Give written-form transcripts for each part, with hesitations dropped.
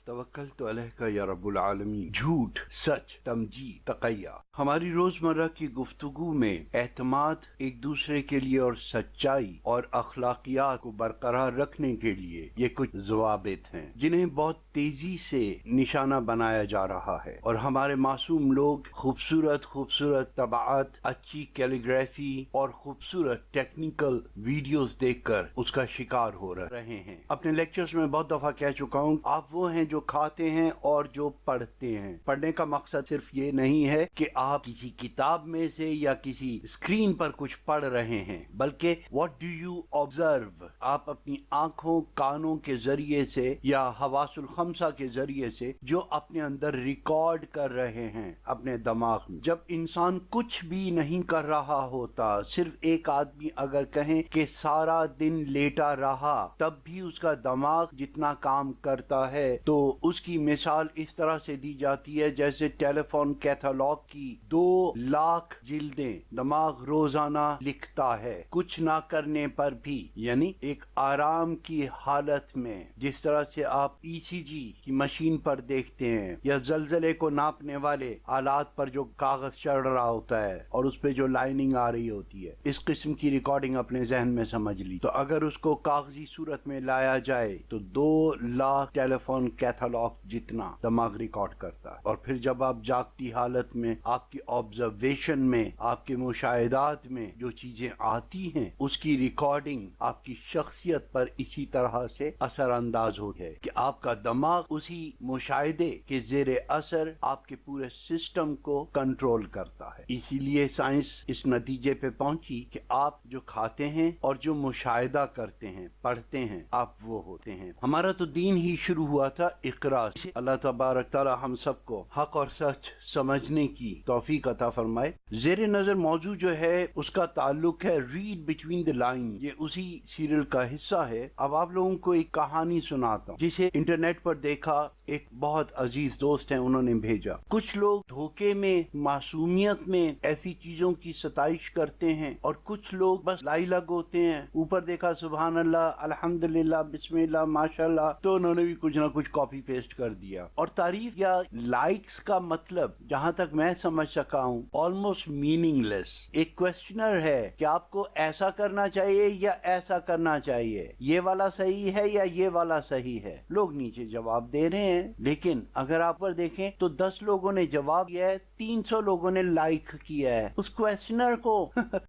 तवक्कलतु अलैका या रब्बुल आलमीन। झूठ, सच, तमजीद, तक़य्या। हमारी रोजमर्रा की गुफ्तगू में एतमाद एक दूसरे के लिए और सच्चाई और अखलाकियात को बरकरार रखने के लिए ये कुछ ज़वाबित हैं जिन्हें बहुत तेजी से निशाना बनाया जा रहा है, और हमारे मासूम लोग खूबसूरत तबाअत, अच्छी कैलीग्राफी और खूबसूरत टेक्निकल वीडियोस देखकर उसका शिकार हो रहे हैं। अपने लेक्चर्स में बहुत दफा कह चुका हूँ, आप वो हैं जो खाते हैं और जो पढ़ते हैं। पढ़ने का मकसद सिर्फ ये नहीं है कि आप किसी किताब में से या किसी स्क्रीन पर कुछ पढ़ रहे हैं, बल्कि व्हाट डू यू ऑब्जर्व, आप अपनी आंखों कानों के जरिए से या हवासुल खमसा के जरिए से जो अपने अंदर रिकॉर्ड कर रहे हैं अपने दिमाग में। जब इंसान कुछ भी नहीं कर रहा होता, सिर्फ एक आदमी अगर कहें कि सारा दिन लेटा रहा, तब भी उसका दिमाग जितना काम करता है, तो उसकी मिसाल इस तरह से दी जाती है जैसे टेलीफोन कैटलॉग की 2 लाख जिल्दें दिमाग रोजाना लिखता है, कुछ ना करने पर भी। यानी एक आराम की हालत में, जिस तरह से आप ईसीजी की मशीन पर देखते हैं या जलजले को नापने वाले आलात पर जो कागज चढ़ रहा होता है और उस पे जो लाइनिंग आ रही होती है, इस किस्म की रिकॉर्डिंग अपने जहन में समझ ली। तो अगर उसको कागजी सूरत में लाया जाए तो 2 लाख टेलीफोन कैटलॉग जितना दिमाग रिकॉर्ड करता है। और फिर जब आप जागती हालत में, आपकी ऑब्जर्वेशन में, आपके मुशाहिदात में जो चीजें आती हैं, उसकी रिकॉर्डिंग आपकी शख्सियत पर इसी तरह से असर अंदाज होती है कि आपका दिमाग उसी मुशाहिदे के जेरे असर आपके पूरे सिस्टम को कंट्रोल करता है। इसीलिए साइंस इस नतीजे पे पहुंची कि आप जो खाते हैं और जो मुशाहिदा करते हैं, पढ़ते हैं, आप वो होते हैं। हमारा तो दीन ही शुरू हुआ था इक़रा से। अल्लाह तबारक तआला हम सबको हक और सच समझने की तौफीक अता फरमाए। ज़ेरे नजर मौजू जो है उसका ताल्लुक है रीड बिटवीन द लाइन। ये उसी सीरियल का हिस्सा है। अब आप लोगों को एक कहानी सुनाता हूँ जिसे इंटरनेट पर देखा, एक बहुत अजीज दोस्त है, उन्होंने भेजा। कुछ लोग धोखे में, मासूमियत में ऐसी चीजों की सताइश करते हैं, और कुछ लोग बस लाई लग होते हैं। ऊपर देखा सुभान अल्लाह, अल्हम्दुलिल्लाह, बिस्मिल्लाह, माशाल्लाह, तो उन्होंने भी कुछ ना कुछ कॉपी पेस्ट कर दिया। और तारीफ या लाइक्स का मतलब, जहां तक मैं समझ सका हूँ, ऑलमोस्ट मीनिंगलेस। एक क्वेश्चनर है कि आपको ऐसा करना चाहिए या ऐसा करना चाहिए, ये वाला सही है या ये वाला सही है। लोग नीचे जवाब दे रहे हैं, लेकिन अगर आप पर देखें तो 10 लोगों ने जवाब दिया है, 300 लोगों ने लाइक किया है उस क्वेश्चनर को।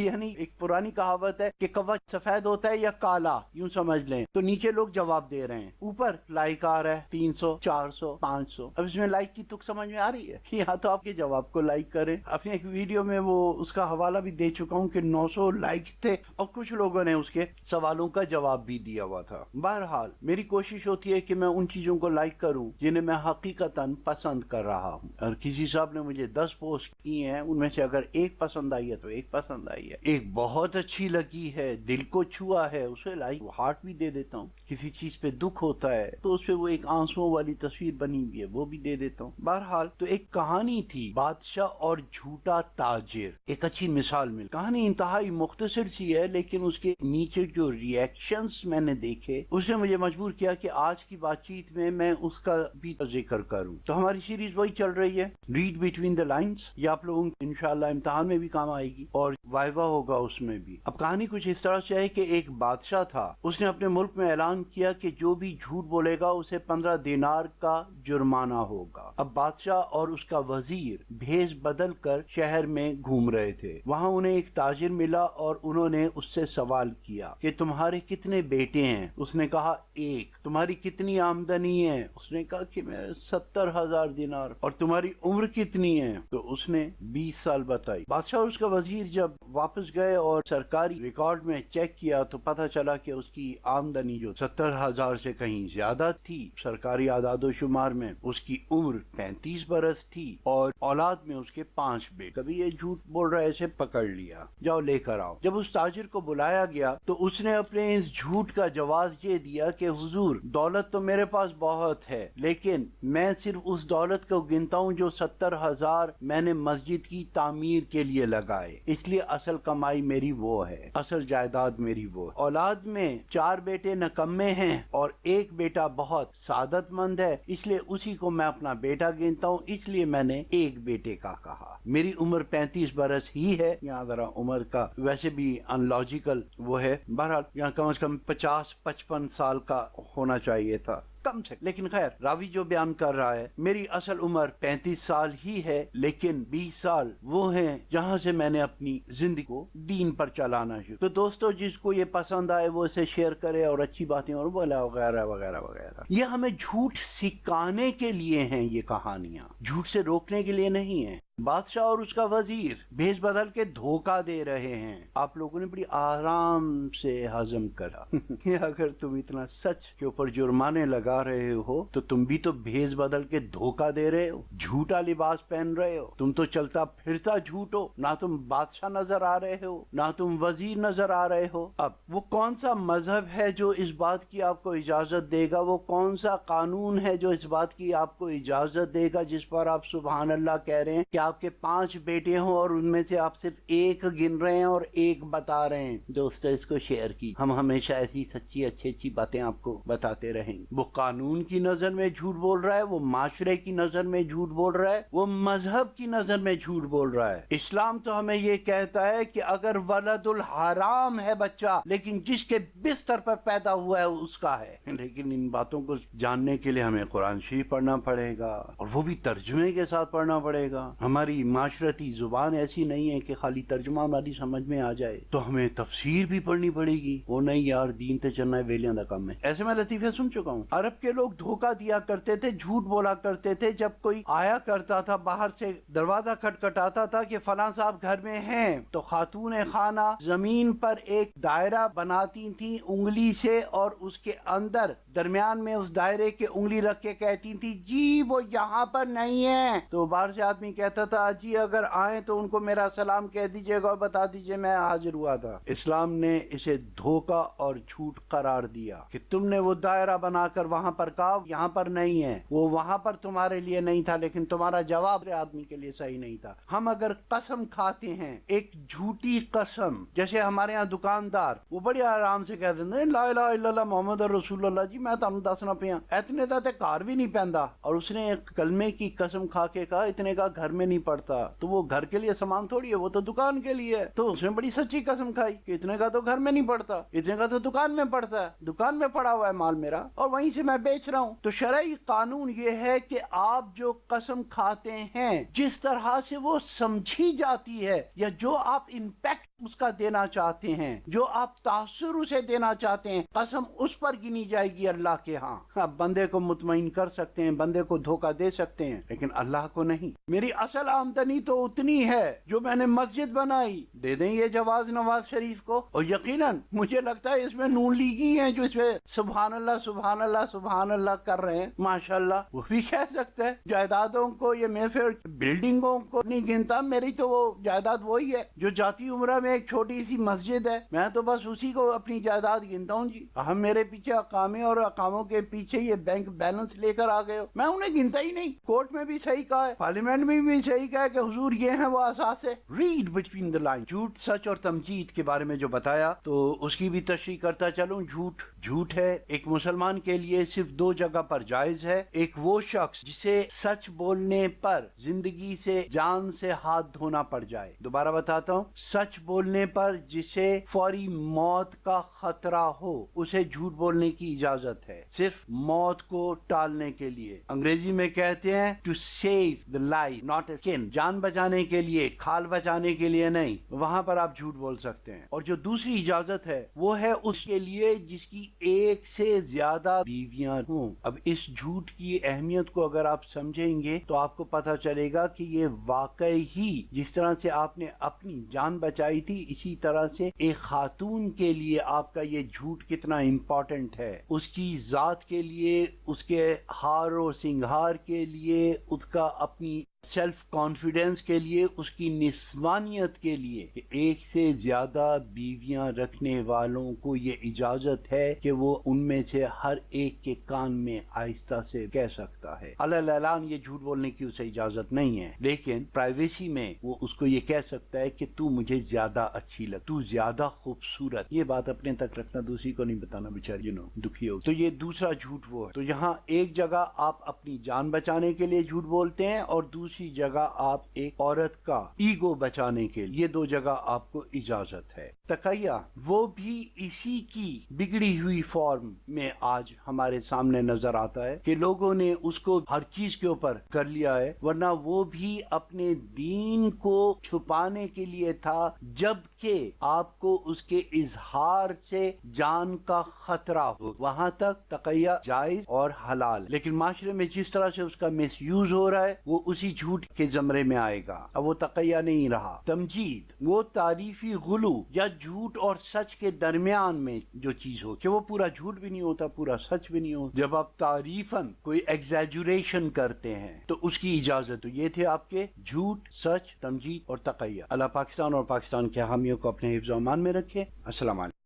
यानी एक पुरानी कहावत है कि कौवा सफेद होता है या काला, यूं समझ लें। तो नीचे लोग जवाब दे रहे हैं, ऊपर लाइक आ रहा है 300, 400, 500। अब इसमें लाइक की तुक समझ में आ रही है कि हाँ, तो आपके जवाब को लाइक करें। अपने एक वीडियो में वो उसका हवाला भी दे चुका हूँ कि 900 लाइक थे, और कुछ लोगों ने उसके सवालों का जवाब भी दिया हुआ था। बहरहाल मेरी कोशिश होती है कि मैं उन चीजों को लाइक करूं जिन्हें मैं हकीकतन पसंद कर रहा हूं। और किसी साहब ने मुझे 10 पोस्ट की हैं, उनमें से अगर एक पसंद आई है तो एक पसंद आई है, एक बहुत अच्छी लगी है, दिल को छुआ है, उसे लाइक हार्ट भी दे देता हूँ। किसी चीज पे दुख होता है तो उसपे वो एक आंसुओं वाली तस्वीर बनी हुई है, वो भी दे देता हूँ। बहरहाल तो एक कहानी थी, बादशाह और झूठा ताजिर। एक अच्छी मिसाल मिल। कहानी इंतहाई मुख्तसर सी है, लेकिन उसके नीचे जो रिएक्शंस मैंने देखे उसने मुझे मजबूर किया कि आज की बातचीत में मैं उसका भी जिक्र करूं। तो हमारी सीरीज वही चल रही है, रीड बिटवीन द लाइन्स। ये आप लोगों को इंशाल्लाह इम्तिहान में भी काम आएगी और वाइवा होगा उसमें भी। अब कहानी कुछ इस तरह से है कि एक बादशाह था, उसने अपने मुल्क में ऐलान किया कि जो भी झूठ बोलेगा उसे 15 दिनार का जुर्माना होगा। अब बादशाह और उसका वजीर भेष बदल कर शहर में घूम रहे थे। वहां उन्हें एक ताजिर मिला और उन्होंने उससे सवाल किया कि तुम्हारे कितने बेटे हैं? उसने कहा 1। तुम्हारी कितनी आमदनी है? उसने कहा कि मेरे 70,000 दिनार। और तुम्हारी उम्र कितनी है? तो उसने 20 साल बताई। बादशाह और उसका वजीर जब वापस गए और सरकारी रिकॉर्ड में चेक किया तो पता चला कि उसकी आमदनी जो 70,000 से कहीं ज्यादा थी, सरकारी आदादो शुमार में उसकी उम्र 35 बरस थी और औलाद में उसके 5 बेटे। कभी ये झूठ बोल रहा है, ऐसे पकड़ लिया, जाओ लेकर आओ। जब उस ताजिर को बुलाया गया तो उसने अपने इस झूठ का जवाब ये दिया कि हुजूर, दौलत तो मेरे पास बहुत है, लेकिन मैं सिर्फ उस दौलत को गिनता हूँ जो 70,000 ہزار میں نے مسجد کی تعمیر کے لیے لگائے، اس لیے اصل کمائی میری وہ ہے، اصل جائیداد میری وہ ہے۔ اولاد میں 4 بیٹے نکمے ہیں اور ایک بیٹا بہت سعادت مند ہے، اس لیے اسی کو میں اپنا بیٹا گنتا ہوں، اس لیے میں نے ایک بیٹے کا کہا۔ میری عمر 35 برس ہی ہے، یہاں ذرا عمر کا ویسے بھی ان لاجیکل وہ ہے، بہرحال یہاں کم از کم 50-55 سال کا ہونا چاہیے تھا کم سے، لیکن خیر راوی جو بیان کر رہا ہے میری اصل عمر 35 سال ہی ہے، لیکن 20 سال وہ ہیں جہاں سے میں نے اپنی زندگی کو دین پر چلانا شروع۔ تو دوستو جس کو یہ پسند آئے وہ اسے شیئر کرے اور اچھی باتیں اور بولا وغیرہ وغیرہ وغیرہ۔ یہ ہمیں جھوٹ سکھانے کے لیے ہیں، یہ کہانیاں جھوٹ سے روکنے کے لیے نہیں ہیں۔ بادشاہ اور اس کا وزیر بھیس بدل کے دھوکہ دے رہے ہیں، آپ لوگوں نے بڑی آرام سے ہضم کرا کہ اگر تم اتنا سچ کے اوپر جرمانے لگا رہے ہو تو تم بھی تو بھیس بدل کے دھوکہ دے رہے ہو، جھوٹا لباس پہن رہے ہو، تم تو چلتا پھرتا جھوٹ ہو، نہ تم بادشاہ نظر آ رہے ہو نہ تم وزیر نظر آ رہے ہو۔ اب وہ کون سا مذہب ہے جو اس بات کی آپ کو اجازت دے گا، وہ کون سا قانون ہے جو اس بات کی آپ کو اجازت دے گا جس پر آپ سبحان اللہ کہہ رہے ہیں کہ آپ کے 5 بیٹے ہوں اور ان میں سے آپ صرف ایک گن رہے ہیں اور ایک بتا رہے ہیں۔ دوستو اس کو شیئر کی، ہم ہمیشہ ایسی سچی اچھی باتیں آپ کو بتاتے رہیں گے۔ وہ قانون کی نظر میں جھوٹ بول رہا ہے، وہ معاشرے کی نظر میں جھوٹ بول رہا ہے، وہ مذہب کی نظر میں جھوٹ بول رہا ہے۔ اسلام تو ہمیں یہ کہتا ہے کہ اگر ولد الحرام ہے بچہ لیکن جس کے بستر پر پیدا ہوا ہے اس کا ہے، لیکن ان باتوں کو جاننے کے لیے ہمیں قرآن شریف پڑھنا پڑے گا اور وہ بھی ترجمے کے ساتھ پڑھنا پڑے گا۔ ہماری معاشرتی زبان ایسی نہیں ہے کہ خالی ترجمہ ہماری سمجھ میں آ جائے، تو ہمیں تفسیر بھی پڑھنی پڑے گی۔ وہ نہیں یار دین تے چلنا ہے ویلیاں دا کام ہے۔ ایسے میں لطیفے سن چکا ہوں، عرب کے لوگ دھوکہ دیا کرتے تھے، جھوٹ بولا کرتے تھے۔ جب کوئی آیا کرتا تھا باہر سے دروازہ کھٹکھٹاتا تھا کہ فلاں صاحب گھر میں ہیں، تو خاتون خانہ زمین پر ایک دائرہ بناتی تھیں انگلی سے اور اس کے اندر درمیان میں اس دائرے کے انگلی رکھ کے کہتی تھی جی وہ یہاں پر نہیں ہے۔ تو باہر سے آدمی کہتا تھا جی اگر آئیں تو ان کو میرا سلام کہہ دیجئے گا اور بتا دیجئے میں حاضر ہوا تھا۔ اسلام نے اسے دھوکہ اور جھوٹ قرار دیا کہ تم نے وہ دائرہ بنا کر وہاں پر کہا یہاں پر نہیں ہے، وہ وہاں پر تمہارے لیے نہیں تھا لیکن تمہارا جواب آدمی کے لیے صحیح نہیں تھا۔ ہم اگر قسم کھاتے ہیں ایک جھوٹی قسم، جیسے ہمارے ہاں دکاندار وہ بڑی آرام سے کہہ دیتے ہیں لا الہ الا اللہ محمد رسول اللہ، جی میں تمہیں دسنا پیا اتنے دا تے کار بھی نہیں پہندا، اور اس نے ایک کلمے کی قسم کھا کے کہا اتنے کا گھر میں نہیں پڑتا، تو وہ گھر کے لیے سامان تھوڑی ہے، وہ تو دکان کے لیے ہے۔ تو اس نے بڑی سچی قسم کھائی کہ اتنے کا تو گھر میں نہیں پڑتا، اتنے کا تو دکان میں پڑتا ہے، دکان میں پڑا ہوا ہے مال میرا اور وہیں سے میں بیچ رہا ہوں۔ تو شرعی قانون یہ ہے کہ آپ جو قسم کھاتے ہیں جس طرح سے وہ سمجھی جاتی ہے یا جو آپ امپیکٹ اس کا دینا چاہتے ہیں، جو آپ تاثر اسے دینا چاہتے ہیں، قسم اس پر گنی جائے گی اللہ کے ہاں۔ آپ بندے کو مطمئن کر سکتے ہیں، بندے کو دھوکہ دے سکتے ہیں لیکن اللہ کو نہیں۔ میری اصل آمدنی تو اتنی ہے جو میں نے مسجد بنائی، دے دیں یہ جواز نواز شریف کو، اور یقیناً مجھے لگتا ہے اس میں نون لیگی ہیں جو اس میں سبحان اللہ سبحان اللہ سبحان اللہ کر رہے ہیں، ماشاءاللہ وہ بھی کہہ سکتے ہیں۔ جائیدادوں کو یہ میں پھر بلڈنگوں کو نہیں گنتا، میری تو وہ جائیداد وہی ہے جو جاتی عمرہ میں ایک چھوٹی سی مسجد ہے، میں تو بس اسی کو اپنی جائیداد گنتا ہوں جی۔ ہم میرے پیچھے اقامے اور اقاموں کے پیچھے یہ بینک بیلنس لے کر آ گئے ہو، میں انہیں گنتا ہی نہیں۔ کورٹ میں بھی صحیح کہا ہے، پارلیمنٹ میں بھی صحیح کہا ہے کہ حضور یہ ہیں وہ اساس ہے۔ Read between the line. جھوٹ سچ اور تمجید کے بارے میں جو بتایا تو اس کی بھی تشریح کرتا چلوں۔ جھوٹ ہے ایک مسلمان کے لیے صرف 2 جگہ پر جائز ہے، ایک وہ شخص جسے سچ بولنے پر زندگی سے جان سے ہاتھ دھونا پڑ جائے، دوبارہ بتاتا ہوں، سچ بولنے پر جسے فوری موت کا خطرہ ہو اسے جھوٹ بولنے کی اجازت ہے، صرف موت کو ٹالنے کے لیے۔ انگریزی میں کہتے ہیں to save the life not a skin, جان بچانے کے لیے، کھال بچانے کے لیے نہیں، وہاں پر آپ جھوٹ بول سکتے ہیں۔ اور جو دوسری اجازت ہے وہ ہے اس کے لیے جس کی ایک سے زیادہ بیویاں ہوں۔ اب اس جھوٹ کی اہمیت کو اگر آپ سمجھیں گے تو آپ کو پتہ چلے گا کہ یہ واقعی ہی جس طرح سے آپ نے اپنی جان بچائی تھی اسی طرح سے ایک خاتون کے لیے آپ کا یہ جھوٹ کتنا امپورٹنٹ ہے، اس کی ذات کے لیے، اس کے ہار و سنگھار کے لیے، اس کا اپنی सेल्फ कॉन्फिडेंस के लिए, उसकी निस्वानियत के लिए कि एक से ज्यादा बीवियां रखने वालों को ये इजाजत है कि वो उनमें से हर एक के कान में आहिस्ता से कह सकता है। अल-ऐलान ये झूठ बोलने की उसे इजाजत नहीं है, लेकिन प्राइवेसी में वो उसको ये कह सकता है कि तू मुझे ज्यादा अच्छी लग, तू ज्यादा खूबसूरत। ये बात अपने तक रखना, दूसरी को नहीं बताना, बेचारी दुखी हो। तो ये दूसरा झूठ वो है। तो यहाँ एक जगह आप अपनी जान बचाने के लिए झूठ बोलते हैं और दूसरी जगह आप एक औरत का ईगो बचाने के लिए, ये दो जगह आपको इजाजत है। तकैया वो भी इसी की बिगड़ी हुई फॉर्म में आज हमारे सामने नजर आता है कि लोगों ने उसको हर चीज के ऊपर कर लिया है, वरना वो भी अपने दीन को छुपाने के लिए था, जबकि आपको उसके इजहार से जान का खतरा हो, वहां तक तकैया जायज और हलाल। लेकिन माशरे में जिस तरह से उसका मिस यूज हो रहा है वो उसी झूठ के जमरे में आएगा। अब वो तकैया नहीं रहा। तमजीद वो तारीफी गुलू या झूठ और सच के दरमियान में जो चीज हो कि वो पूरा झूठ भी नहीं होता, पूरा सच भी नहीं होता। जब आप तारीफन कोई एग्जैजुरेशन करते हैं तो उसकी इजाजत। तो ये थे आपके झूठ, सच, तमजीद और तकैया। अल्लाह पाकिस्तान और पाकिस्तान के हामियों को अपने हिफ्ज़-ओ-अमान में रखे। अस्सलाम वालेकुम।